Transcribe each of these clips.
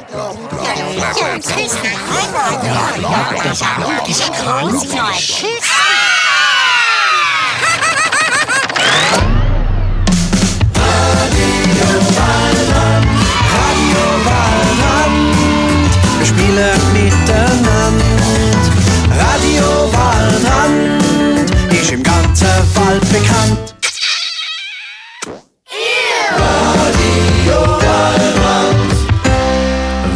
Wir spielen miteinander. Radio Waldrand ist im ganzen Wald bekannt. Radio Waldrand.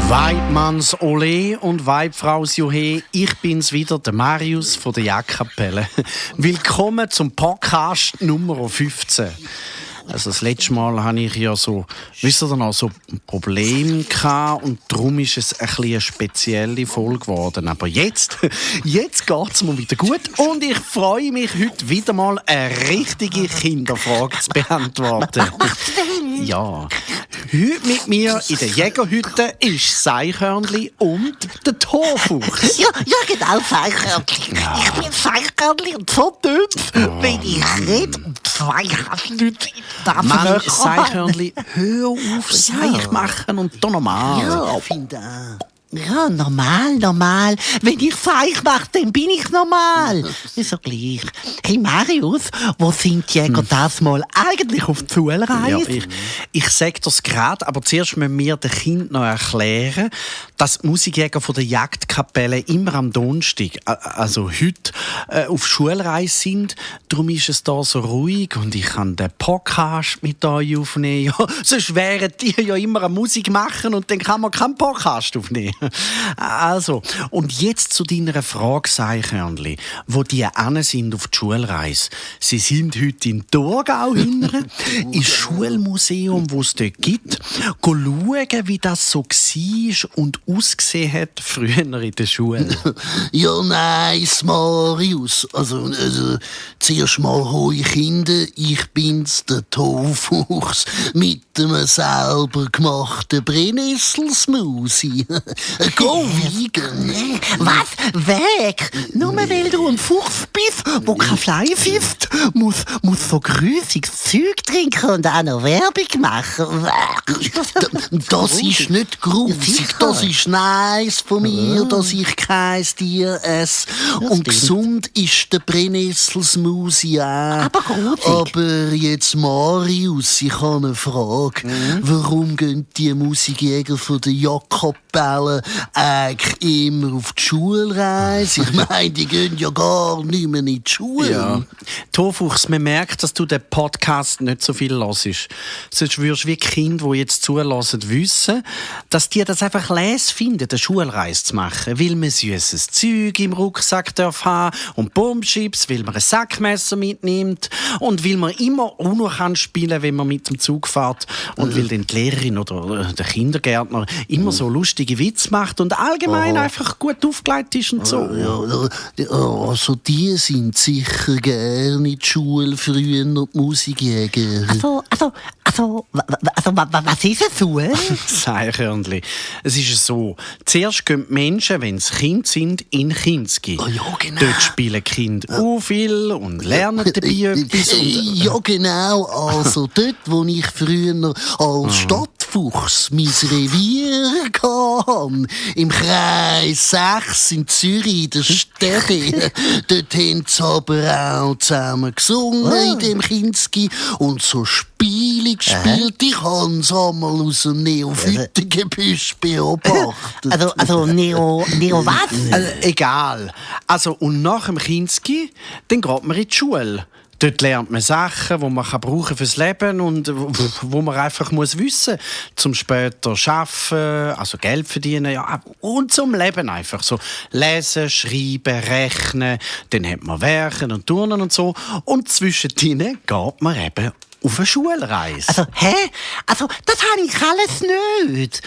Weidmanns Ole und Weibfraus Juhe, ich bin's wieder, der Marius von der Jagdkapelle. Willkommen zum Podcast Nummer 15. Also das letzte Mal hatte ich ja so, wisst ihr noch, so Probleme gehabt und darum ist es ein bisschen eine spezielle Folge geworden. Aber jetzt geht's mir wieder gut und ich freue mich heute wieder mal eine richtige Kinderfrage zu beantworten. Ja, heute mit mir in der Jägerhütte ist das Eichhörnli und der Torfuchs. Ja, genau, Seichhörnli. Ja. Ich bin Seichhörnli und so dünn, wenn ich rede und zwei Haselnüsse in den Mann, Seichhörnli, hör auf, Seich machen und da normal. Ja, ich finde auch. Ja, normal. Wenn ich Seich mache, dann bin ich normal. Ist so gleich. Hey Marius, wo sind die Jäger das mal eigentlich auf die Schulreise? Ja, ich sage das gerade, aber zuerst müssen wir den Kindern noch erklären, dass die Musikjäger von der Jagdkapelle immer am Donnerstag, also heute, auf Schulreise sind. Darum ist es da so ruhig und ich kann den Podcast mit euch aufnehmen. Ja, sonst wären die ja immer eine Musik machen und dann kann man keinen Podcast aufnehmen. Also, und jetzt zu deiner Frage, Seichhörnli, wo die ane sind auf die Schulreise. Sie sind heute in Thurgau hinten, ins Schulmuseum, das es dort gibt, schauen, wie das so war und ausgesehen hat früher in der Schule. Ja, nice, Marius. Also zuerst mal hoi Kinder, ich bin's, der Torfuchs, mit einem selber gemachten Brennnesselsmusi. Geh wiegen. Was? Weg? Nur weil du ein Fuchs bist, der kein Fleisch isst, muss so grüssiges Zeug trinken und auch noch Werbung machen. Das ist nicht grusig, das ist nice von mir, dass ich kein Tier esse. Und gesund ist der Brennnesselsmusi auch. Aber grusig. Aber jetzt Marius, ich habe eine Frage. Warum gehen die Musikjäger von der Jagdkapelle eigentlich immer auf die Schulreise? Ich meine, die gehen ja gar nicht mehr in die Schule. Ja. Torfuchs, man merkt, dass du den Podcast nicht so viel hörst. Sonst würdest du wie Kinder, die jetzt zulassen, wissen, dass die das einfach les finden, eine Schulreise zu machen. Weil man süßes Zeug im Rucksack darf haben und Bombschips, weil man ein Sackmesser mitnimmt und weil man immer UNO kann spielen, wenn man mit dem Zug fährt und weil dann die Lehrerin oder der Kindergärtner immer so lustige Witze macht und allgemein einfach gut aufgelegt ist und so. Ja, also die sind sicher gerne in die Schule, früher die Musikjäger. Also, was ist es so? Seichhörnli. Es ist so, zuerst gehen die Menschen, wenn sie Kinder sind, in Kinski. Ja, genau. Dort spielen die Kinder auch viel und lernen dabei etwas. Ja, genau. Also dort, wo ich früher als Stadtfuchs mein Revier hatte, im Kreis 6 in Zürich, in der Städte, dort haben sie aber auch zusammen gesungen in dem Kinski und so Spiele gespielt. Ich habe es einmal aus dem Neophytengebüsch beobachtet. Also Neo was? Egal. Also, und nach dem Kinski, dann geht man in die Schule. Dort lernt man Sachen, die man brauchen fürs Leben und wo man einfach muss wissen, zum später arbeiten, also Geld verdienen, ja, und zum Leben einfach so lesen, schreiben, rechnen, dann hat man Werken und Turnen und so und zwischen denen geht man eben auf eine Schulreise. Also, das habe ich alles nicht.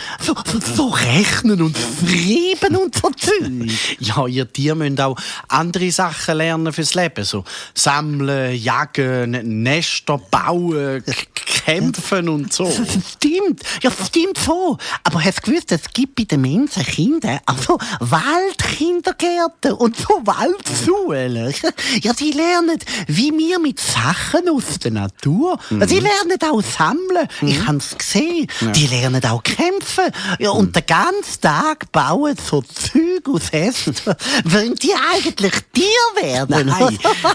So rechnen und schreiben und so Zeug. Ja, ihr Tiere müsst auch andere Sachen lernen fürs Leben. So sammeln, jagen, Nester bauen, kämpfen und so. Stimmt. Ja, stimmt so. Aber hast du gewusst, es gibt bei den Menschen Kinder, also Waldkindergärten und so Waldschulen. Ja, die lernen, wie wir mit Sachen aus der Natur Die lernen auch sammeln. Ich habe es gesehen. Ja. Die lernen auch kämpfen. Ja, und den ganzen Tag bauen so Zeug aus Ästen. Wollen die eigentlich Tier werden?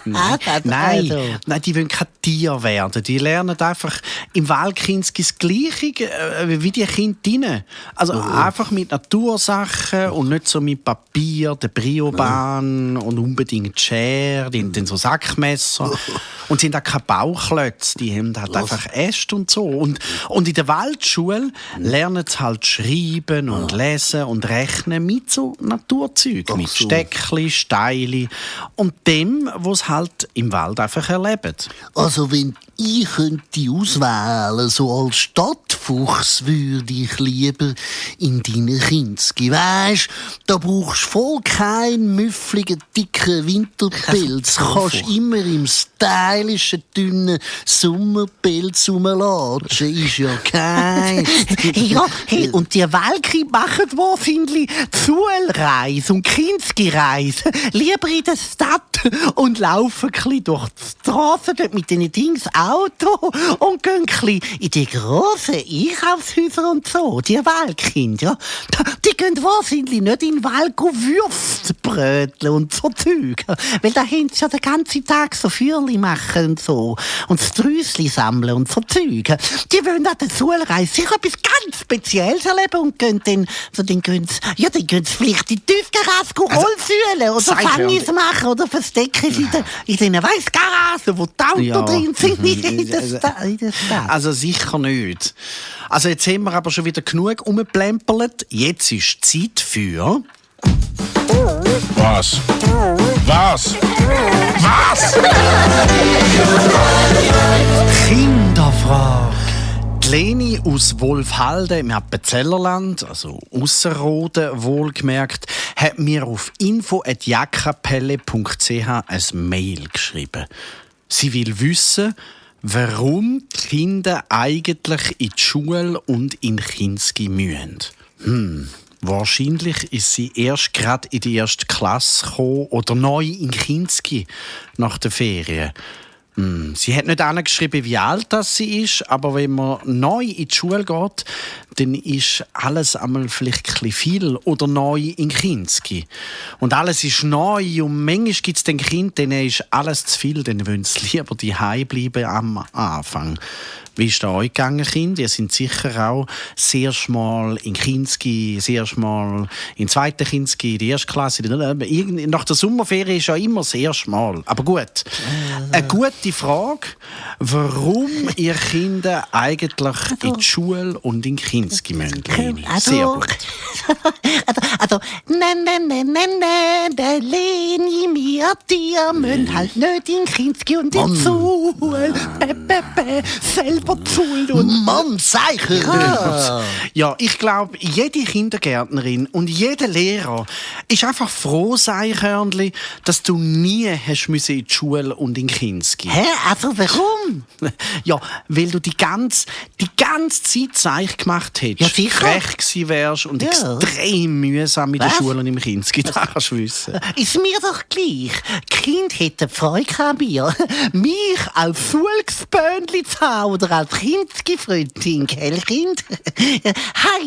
Nein, die wollen kein Tier werden. Die lernen einfach im Waldkinski das Gleiche wie die Kinder. Also einfach mit Natursachen und nicht so mit Papier, der Briobahn und unbedingt Schere, dann so Sackmesser. Und sind auch keine Bauklötze, die haben halt einfach Äste und so. Und in der Waldschule lernen sie halt schreiben und lesen und rechnen mit so Naturzeug, mit Steckli, Steili und dem, was sie halt im Wald einfach erleben. Also wenn ich könnte auswählen, so als Stadtfuchs würde ich lieber in deinen Kinski. Weisst, da brauchst du voll keinen müffligen, dicken Winterpilz. Kannst immer im stylischen, dünnen Sommerpilz rumlatschen. Ist ja kein. Und die Weltkrieg machen wahrscheinlich Schulreise und Kinski-Reise. Lieber in der Stadt und laufen ein bisschen durch die Straße mit diesen Dings Auto und gehen ein bisschen in die grossen Einkaufshäuser und so. Die Wahlkinder, ja, die gehen wahrscheinlich nicht in den Wald Würstbrötchen und so Zeug. Weil da haben sie ja den ganzen Tag so Fürli machen und so. Und das Trüsli sammeln und so Zeug. Die wollen an der Schulreise sicher etwas ganz Spezielles erleben und gehen dann gehen sie vielleicht in die Tiefgarasse Rollsäulen oder Fangis machen oder verstecken sie in den Weissgarassen, wo die Autos drin sind. Also sicher nicht. Also jetzt haben wir aber schon wieder genug rumgeplempert. Jetzt ist Zeit für... Was? Kinderfrage. Die Leni aus Wolfhalden im Appenzellerland, also Ausserrhoden wohlgemerkt, hat mir auf info@jackkapelle.ch ein Mail geschrieben. Sie will wissen, warum die Kinder eigentlich in die Schule und in Kinski müssen. Wahrscheinlich ist sie erst gerade in die erste Klasse gekommen oder neu in Kinski nach den Ferien. Sie hat nicht angeschrieben, wie alt das sie ist, aber wenn man neu in die Schule geht, dann ist alles einmal vielleicht ein bisschen viel oder neu in Kinski. Und alles ist neu und manchmal gibt es den Kind, denen ist alles zu viel, dann wollen sie lieber daheim bleiben am Anfang. Wie ist es euch gegangen, Kinder? Ihr seid sicher auch das erste Mal in Kinski, das erste Mal in zweiten Kinski, die erste Klasse. Nach der Sommerferien ist ja immer das erste Mal. Aber gut. Eine gute Frage, warum ihr Kinder eigentlich in die Schule und in Kinski müssen. Sehr gut. Der Leni, mir, dir müssen halt nicht in Kinski und in die Schule. Selber schuld und... Mann, sicher! Ja, ich glaube, jede Kindergärtnerin und jeder Lehrer ist einfach froh, Eichhörnli, dass du nie hast müssen in die Schule und in Kinski. Hä? Also warum? Ja, weil du die ganze Zeit Zeich gemacht hättest. Ja, sicher. Frech gewesen wärst und extrem mühsam in der Schule und im Kinski. Das kannst du wissen. Ist mir doch gleich. Kind hätte Freude an mir. Mich als Schulgespöndli zu haben oder als Kinski-Freundin, gell, Kind? Hey,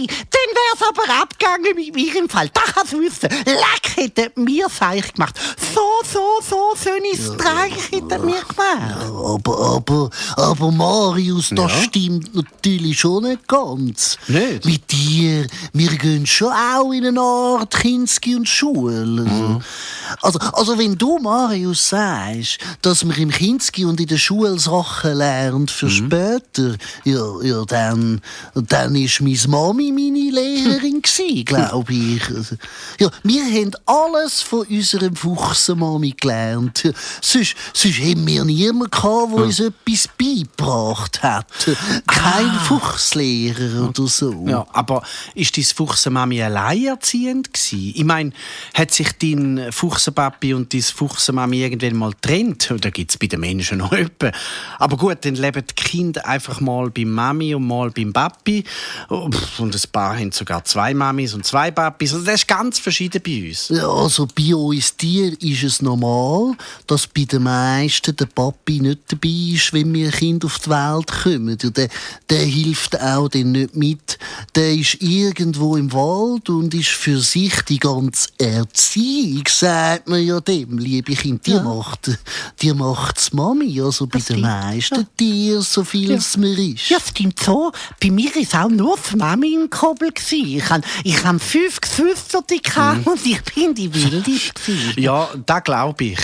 dann wär's aber abgegangen mit mir im Fall. Das kannst du wissen. Leck hätte mir Zeich gemacht. So schöne Streich hätte mir gemacht. Aber Marius, das stimmt natürlich schon nicht ganz. Nicht? Mit dir, wir gehen schon auch in eine Art Kinski und Schule. Also wenn du, Marius, sagst, dass man im Kinski und in der Schule Sachen lernt für später, ja, dann ist meine Mami meine Lehrerin gsi, glaube ich. Ja, wir haben alles von unserem Fuchsenmami gelernt. Sonst haben wir niemanden gehabt, der uns etwas beigebracht hat. Kein Fuchslehrer oder so. Ja, aber ist dein Fuchsenmami Mami alleinerziehend gewesen? Ich meine, hat sich dein Fuchsenpapi und deine Fuchsenmami irgendwann mal getrennt? Da gibt es bei den Menschen noch etwa. Aber gut, dann leben die Kinder einfach mal bei Mami und mal beim Papi. Und ein paar haben sogar 2 Mamis und 2 Papis. Also das ist ganz verschieden bei uns. Ja, also bei uns Tieren ist es normal, dass bei den meisten der Papi nicht dabei ist, wenn wir Kinder auf die Welt kommen. Ja, der hilft auch dann nicht mit. Der ist irgendwo im Wald und ist für sich die ganze Erziehung, sagt man ja dem, liebe Kinder, die macht's Mami, also bei den meisten Tieren, so viel es mir ist. Ja, stimmt so. Bei mir war auch nur die Mami im Kobbel. Ich hatte 5 Geschwister und ich bin die Wildeste. Ja, das glaube ich.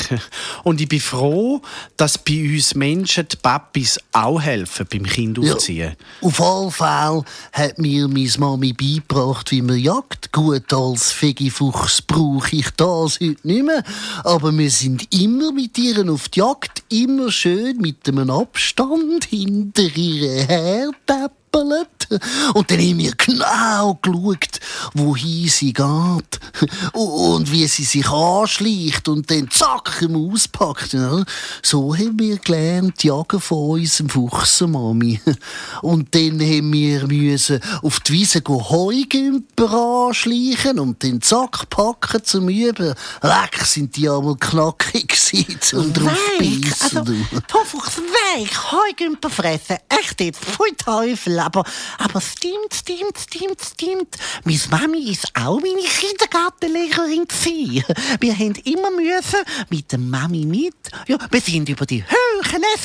Und ich bin froh, dass bei uns Menschen die Papis auch helfen beim Kind aufziehen. Ja, auf alle Fälle hat mir meine Mami beigebracht, wie man jagt. Gut, als Fegifuchs brauche ich das heute nicht mehr. Aber wir sind immer mit ihr auf die Jagd, immer schön mit einem Abstand hinter ihr hertappen. Und dann haben wir genau geschaut, wohin sie geht und wie sie sich anschleicht und dann zack, auspackt. Ja. So haben wir gelernt, jagen von unserem Fuchsenmami. Und dann haben wir auf die Wiese Heugümper anschleichen und dann zack, packen zum Üben. Leck, sind die einmal knackig gewesen, um drauf beißen. Also, Fuchs, weich, Heugümper fressen. Echt jetzt, pfui Teufel. Aber stimmt. Meine Mami war auch meine Kindergartenlehrerin. Wir mussten immer mit der Mami mit. Ja, wir sind über die Höhen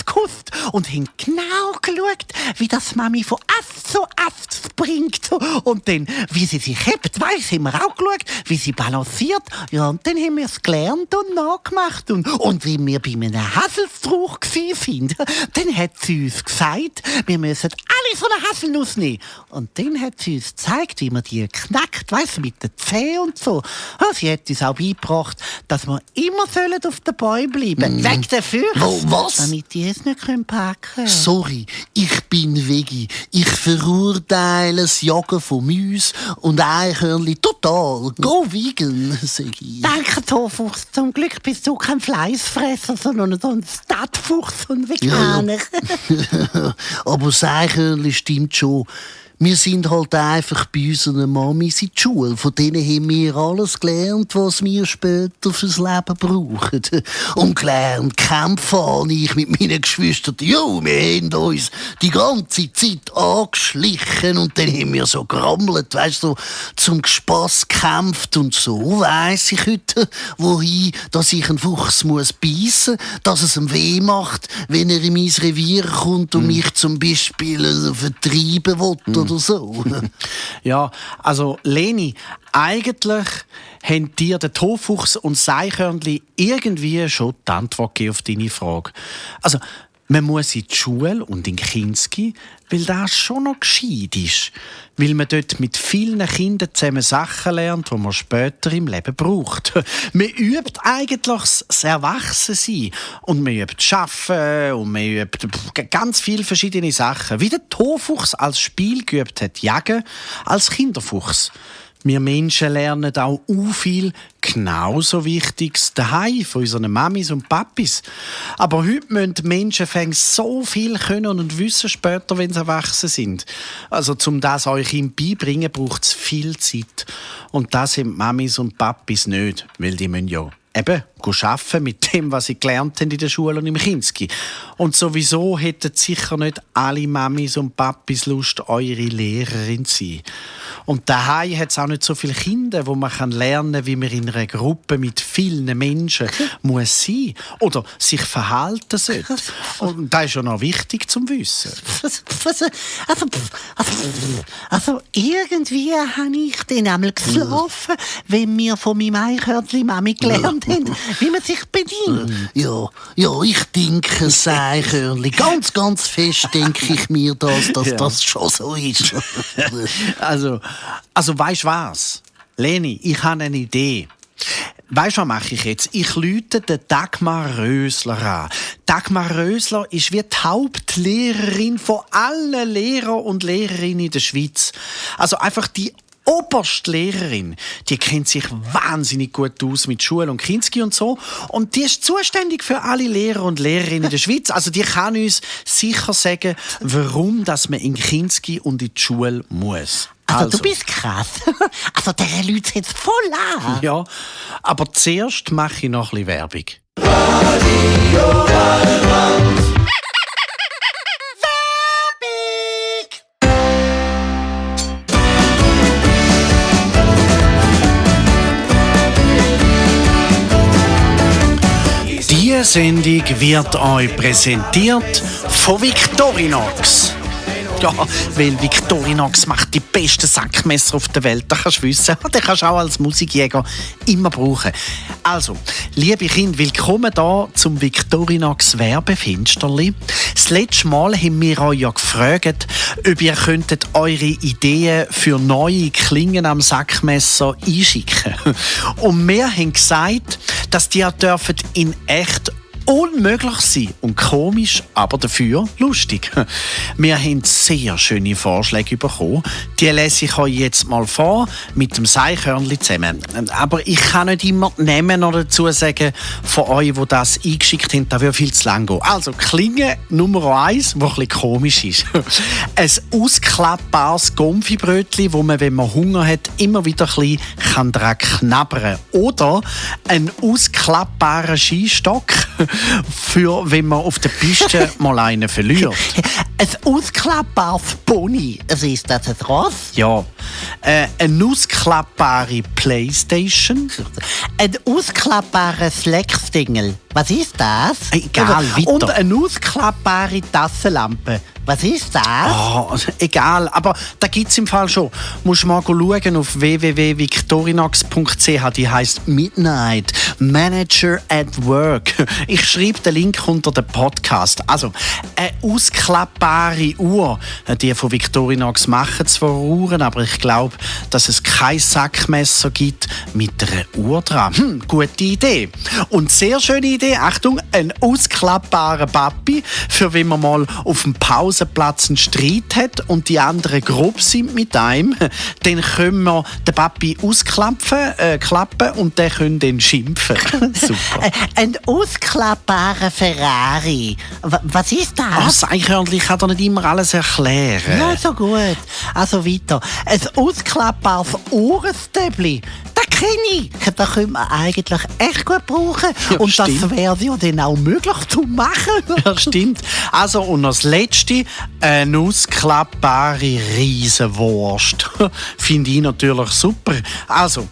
gehuscht und haben genau geschaut, wie das Mami von Ast zu Ast springt. Und dann, wie sie sich hebt, haben wir auch geschaut, wie sie balanciert. Ja, und dann haben wir es gelernt und nachgemacht. Und wie wir bei einem Haselstrauch waren, dann hat sie uns gesagt, wir müssen alle so eine Haselnuss nehmen. Und dann hat sie uns gezeigt, wie man die knackt, mit den Zähnen und so. Ja, sie hat uns auch beigebracht, dass wir immer auf den Bäumen bleiben. Weg dafür. Was? Damit die es nicht packen können. Sorry, ich bin Vegi. Ich verurteile das Jagen von Mäusen und Eichhörnchen total. Go vegan, sag ich. Danke, Tofuchs. Zum Glück bist du kein Fleischfresser, sondern ein Stadtfuchs und Veganer. Ja. Aber das Eichhörnchen stimmt schon. Wir sind halt einfach bei unseren Mamis in die Schule. Von denen haben wir alles gelernt, was wir später fürs Leben brauchen. Und gelernt kämpfen habe ich mit meinen Geschwistern. Jo, wir haben uns die ganze Zeit angeschlichen und dann haben wir so gerammelt, so zum Spass gekämpft. Und so weiss ich heute, wohin, dass ich einen Fuchs muss beißen, dass es ihm weh macht, wenn er in mein Revier kommt und mich zum Beispiel vertreiben will. Oder so. Ja, also Leni, eigentlich haben dir der Tofuchs und das Eichhörnchen irgendwie schon die Antwort gegeben auf deine Frage. Also, man muss in die Schule und in Kinski, weil das schon noch gescheit ist. Weil man dort mit vielen Kindern zusammen Sachen lernt, die man später im Leben braucht. Man übt eigentlich das Erwachsensein. Und man übt Arbeiten und man übt ganz viele verschiedene Sachen. Wie der Tofuchs als Spiel geübt hat, Jagen als Kinderfuchs. Wir Menschen lernen auch viel genauso Wichtiges daheim von unseren Mamis und Papis. Aber heute müssen die Menschen so viel können und wissen später, wenn sie erwachsen sind. Also, um das euch beibringen, braucht es viel Zeit. Und das sind die Mamis und Papis nicht, weil die müssen ja eben arbeiten mit dem, was sie gelernt haben in der Schule und im Kinski. Und sowieso hätten sicher nicht alle Mamis und Papis Lust, eure Lehrerin zu sein. Und daheim hat es auch nicht so viele Kinder, wo man lernen kann, wie man in einer Gruppe mit vielen Menschen muss sein oder sich verhalten sollte. Und das ist ja noch wichtig zum Wissen. Also irgendwie habe ich dann einmal geschlafen, wenn wir von meinem Eichhörnchen-Mami gelernt haben, wie man sich bedient. Ja, ich denke, das Eichhörnchen. Ganz fest denke ich mir, dass das schon so ist. Also weisst du was? Leni, ich habe eine Idee. Weisst du, was mache ich jetzt? Ich rufe den Dagmar Rösler an. Dagmar Rösler ist wie die Hauptlehrerin von allen Lehrer und Lehrerinnen in der Schweiz. Also einfach die Oberstlehrerin, die kennt sich wahnsinnig gut aus mit Schule und Kinski und so. Und die ist zuständig für alle Lehrer und Lehrerinnen in der Schweiz. Also die kann uns sicher sagen, warum dass man in Kinski und in die Schule muss. Also, du bist krass. Also, der Leute jetzt voll an. Ja, aber zuerst mache ich noch ein bisschen Werbung. Diese Sendung wird euch präsentiert von Victorinox. Ja, weil Victorinox macht die besten Sackmesser auf der Welt. Das kannst du wissen. Den kannst du auch als Musikjäger immer brauchen. Also, liebe Kinder, willkommen hier zum Victorinox Werbefensterli. Das letzte Mal haben wir euch ja gefragt, ob ihr könntet eure Ideen für neue Klingen am Sackmesser einschicken. Und wir haben gesagt, dass die dürfen in echt unmöglich sein und komisch, aber dafür lustig. Wir haben sehr schöne Vorschläge bekommen. Die lese ich euch jetzt mal vor, mit dem Seichhörnli zusammen. Aber ich kann nicht immer Namen noch dazu sagen von euch, die das eingeschickt haben. Das würde viel zu lang gehen. Also, Klinge Nummer 1, die ein bisschen komisch ist. Ein ausklappbares Gomfibrötchen, wo man, wenn man Hunger hat, immer wieder ein bisschen daran knabbern kann. Oder ein ausklappbarer Skistock, für wenn man auf der Piste mal einen verliert. Ein ausklappbares Pony. Also ist das ein Ross? Ja. Eine ausklappbare Playstation. Ein ausklappbares Leckstengel. Was ist das? Egal, weiter. Und eine ausklappbare Tassenlampe. Was ist das? Oh, egal, aber da gibt es im Fall schon. Musst mal schauen auf www.victorinox.ch. Die heisst Midnight Manager at Work. Ich schreibe den Link unter den Podcast. Also, eine ausklappbare Uhr. Die von Victorinox machen zwar Uhren, aber ich glaube, dass es kein Sackmesser gibt mit einer Uhr dran. Gute Idee. Und sehr schöne Idee, Achtung, ein ausklappbarer Papi, für wenn man mal auf dem Pausenplatz einen Streit hat und die anderen grob sind mit einem, dann können wir den Papi klappen und den können dann schimpfen. Super. Ein ausklappbarer Ferrari. Was ist das? Das Eichhörnchen kann doch nicht immer alles erklären. Ja, so gut. Also weiter. Ein ausklappbares Ohrenstäbli. Das kenne ich. Das könnte man eigentlich echt gut brauchen. Ja, und stimmt. das wäre ja dann auch möglich zu machen. Ja, stimmt. Also, und das Letzte, eine ausklappbare Riesenwurst. Finde ich natürlich super. Also,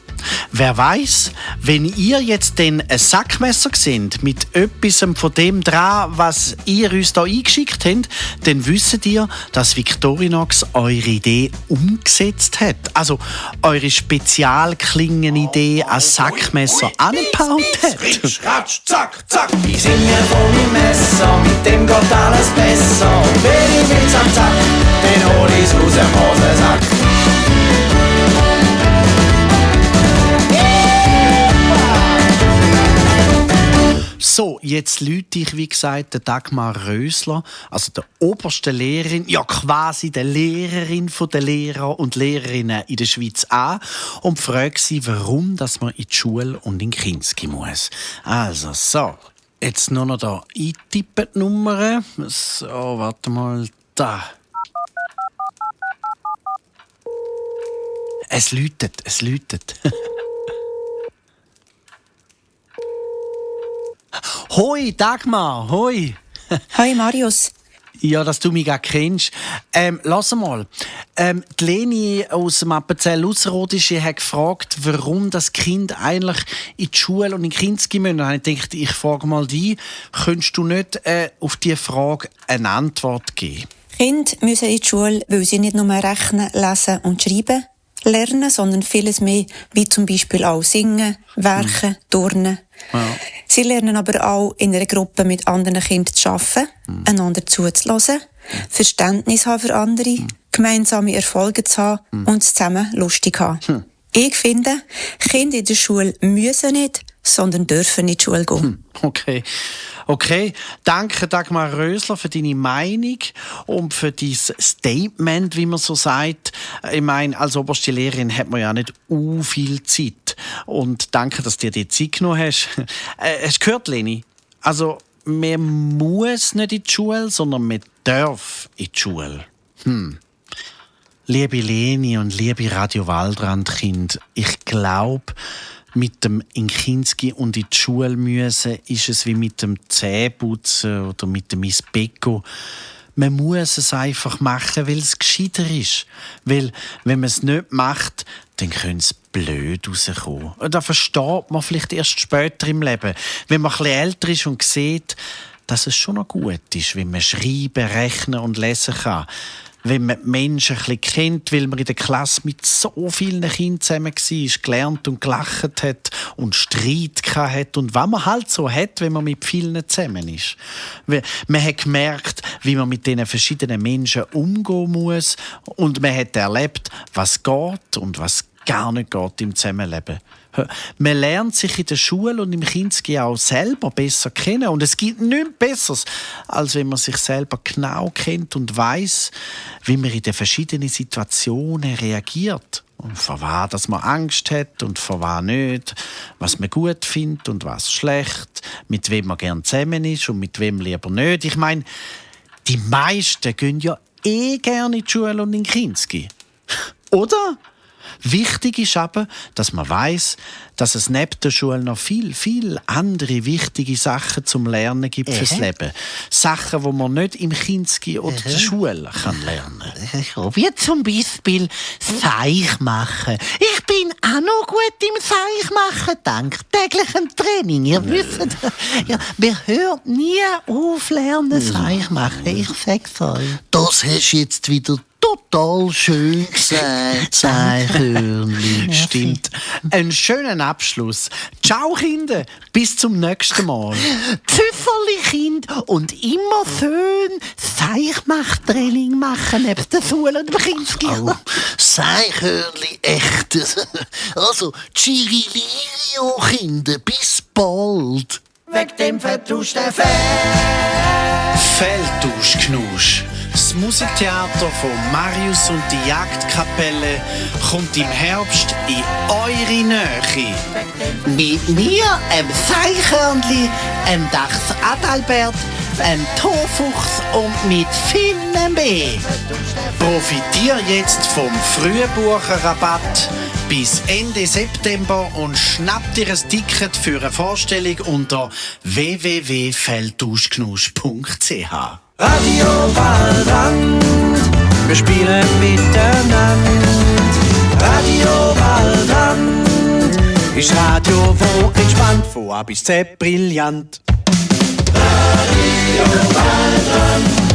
wer weiß, wenn ihr jetzt dann ein Sackmesser seht mit etwas von dem dran, was ihr uns hier eingeschickt habt, dann wisst ihr, dass Victorinox eure Idee umgesetzt hat. Also eure Spezialklingenidee als Sackmesser angebaut hat. Ritsch, ratsch, zack, zack. Ich singe von meinem Messer, mit dem geht alles besser. Und wenn ich will's am Zack, den hol ich's aus dem Hosensack. So, jetzt läute ich, wie gesagt, der Dagmar Rösler, also der obersten Lehrerin, ja quasi der Lehrerin der Lehrer und Lehrerinnen in der Schweiz an und frage sie, warum dass man in die Schule und in Kinski muss. Also, so, jetzt nur noch da eintippen die Nummern. So, warte mal, da. Es läutet. Hoi, Dagmar, hoi. Hi Marius. Ja, dass du mich auch kennst. Lass mal. Die Leni aus dem Appenzell Ausserrhodische hat gefragt, warum das Kind eigentlich in die Schule und in Kinski müssen. Und ich dachte, ich frage mal dich, könntest du nicht auf diese Frage eine Antwort geben? Kinder müssen in die Schule, weil sie nicht nur rechnen, lesen und schreiben lernen, sondern vieles mehr, wie zum Beispiel auch singen, werken, turnen. Ja. Sie lernen aber auch in einer Gruppe mit anderen Kindern zu arbeiten, einander zuzuhören, Verständnis haben für andere, gemeinsame Erfolge zu haben und es zusammen lustig haben. Ich finde, Kinder in der Schule müssen nicht, sondern dürfen in die Schule gehen. Okay. Danke, Dagmar Rösler, für deine Meinung und für dein Statement, wie man so sagt. Ich meine, als oberste Lehrerin hat man ja nicht viel Zeit. Und danke, dass du dir die Zeit genommen hast. Hast du gehört, Leni? Also, man muss nicht in die Schule, sondern man darf in die Schule. Liebe Leni und liebe Radio Waldrand-Kind, ich glaube, mit dem in Kinski und in die Schule müssen ist es wie mit dem Zähneputzen oder mit dem Isbeko. Man muss es einfach machen, weil es gescheiter ist. Weil, wenn man es nicht macht, dann könnte es blöd rauskommen. Und das versteht man vielleicht erst später im Leben. Wenn man ein bisschen älter ist und sieht, dass es schon noch gut ist, wenn man schreiben, rechnen und lesen kann. Wenn man die Menschen ein bisschen kennt, weil man in der Klasse mit so vielen Kindern zusammen war, gelernt und gelacht hat und Streit hat und was man halt so hat, wenn man mit vielen zusammen ist. Man hat gemerkt, wie man mit diesen verschiedenen Menschen umgehen muss und man hat erlebt, was geht und was gar nicht geht im Zusammenleben. Man lernt sich in der Schule und im Kinski auch selber besser kennen. Und es gibt nichts Besseres, als wenn man sich selber genau kennt und weiss, wie man in den verschiedenen Situationen reagiert. Und vor was dass man Angst hat und vor was nicht, was man gut findet und was schlecht, mit wem man gern zusammen ist und mit wem lieber nicht. Ich meine, die meisten gehen ja gerne in die Schule und in den Kinski. Oder? Wichtig ist aber, dass man weiss, dass es neben der Schule noch viel andere wichtige Sachen zum Lernen gibt fürs Leben. Sachen, die man nicht im Kinski oder der Schule kann lernen kann. Wie zum Beispiel Seich machen. Ich bin auch noch gut im Seich machen, dank täglichem Training. Ihr wisst, ja, man hört nie auf lernen Seich machen. Ich sag's euch. Das hast du jetzt wieder total schön gesagt, Seichhörnli. Stimmt. Einen schönen Abschluss. Ciao, Kinder. Bis zum nächsten Mal. Pfifferli Kind und immer schön Seichmachtraining machen neben der Schule und dem Kinski. Oh, Seichhörnli, echt. Also, Tschirilirio, Kinder, bis bald. Weg dem vertauschten Fell. Feldtauschknusch. Das Musiktheater von Marius und die Jagdkapelle kommt im Herbst in eure Nähe. Mit mir, Seichhörnli, Dachs Adalbert, Torfuchs und mit vielen mehr. Profitier jetzt vom Frühbucherrabatt bis Ende September und schnapp dir ein Ticket für eine Vorstellung unter www.feldtauschknusch.ch. Radio Waldrand, wir spielen miteinander. Radio Waldrand ist Radio, wo entspannt, von A bis Z brillant. Radio Waldrand.